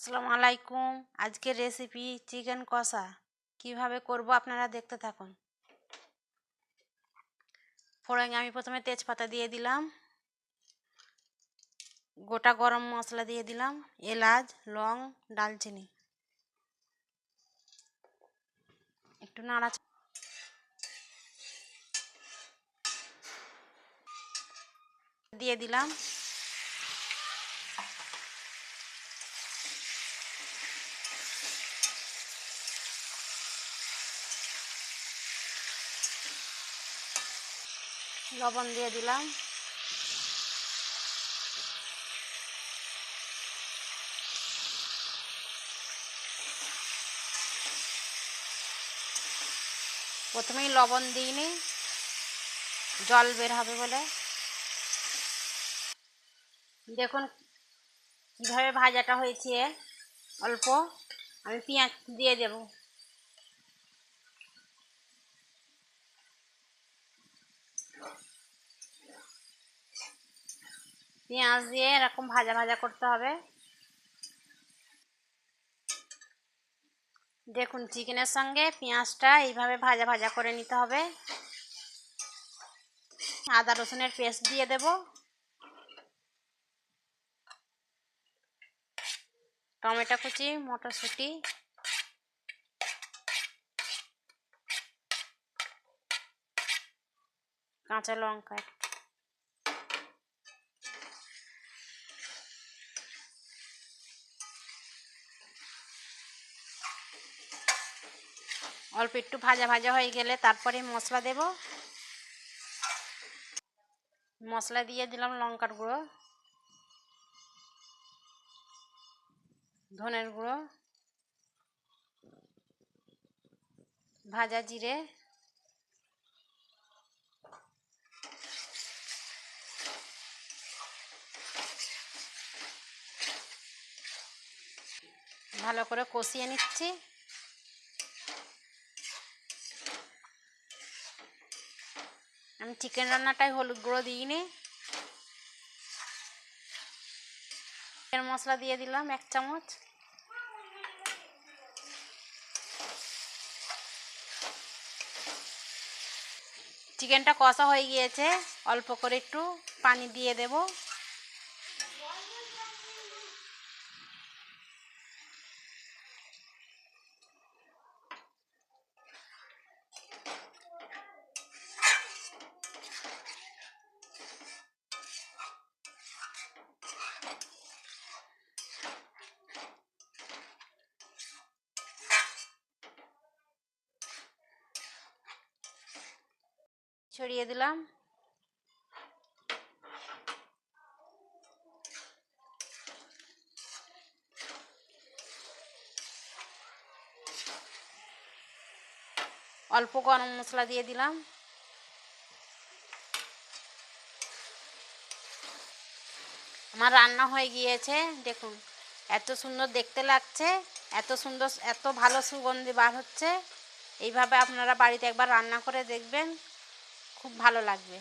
আসসালামু আলাইকুম। আজকের রেসিপি চিকেন কষা। কিভাবে করব আপনারা দেখতে থাকুন। ফোড়নে আমি প্রথমে তেজপাতা দিয়ে দিলাম, গোটা গরম মশলা দিয়ে দিলাম, এলাচ, লং, দালচিনি। একটু নাড়া দিয়ে দিলাম, লবণ দিয়ে দিলাম, প্রথমেই লবণ দিইনি, জল বের হবে বলে। দেখুন কিভাবে ভাজাটা হয়েছে। অল্প আমি পেঁয়াজ দিয়ে দেব। পেঁয়াজ দিয়ে এরকম ভাজা ভাজা করতে হবে। দেখুন চিকেনের সঙ্গে পেঁয়াজটা এইভাবে ভাজা ভাজা করে নিতে হবে। আদা রসুনের পেস্ট দিয়ে দেব, টমেটো কুচি, মটরশুঁটি, কাঁচা লঙ্কা, অল্প একটু ভাজা ভাজা হয়ে গেলে তারপরে মশলা দেব। মশলা দিয়ে দিলাম লঙ্কার গুঁড়ো, ধনের গুঁড়ো, ভাজা জিরে, ভালো করে কষিয়ে নিচ্ছি। আমি চিকেন রান্নাটায় হলুদ গুঁড়ো দিইনি। চিকেন মশলা দিয়ে দিলাম 1 চামচ। চিকেনটা কষা হয়ে গিয়েছে, অল্প করে একটু পানি দিয়ে দেব। ছড়িয়ে দিলাম। অল্প গরম মশলা দিয়ে দিলাম। আমার রান্না হয়ে গিয়েছে। দেখুন এত সুন্দর দেখতে লাগছে, এত সুন্দর, এত ভালো সুগন্ধি বার হচ্ছে। এইভাবে আপনারা বাড়িতে একবার রান্না করে দেখবেন, খুব ভালো লাগবে।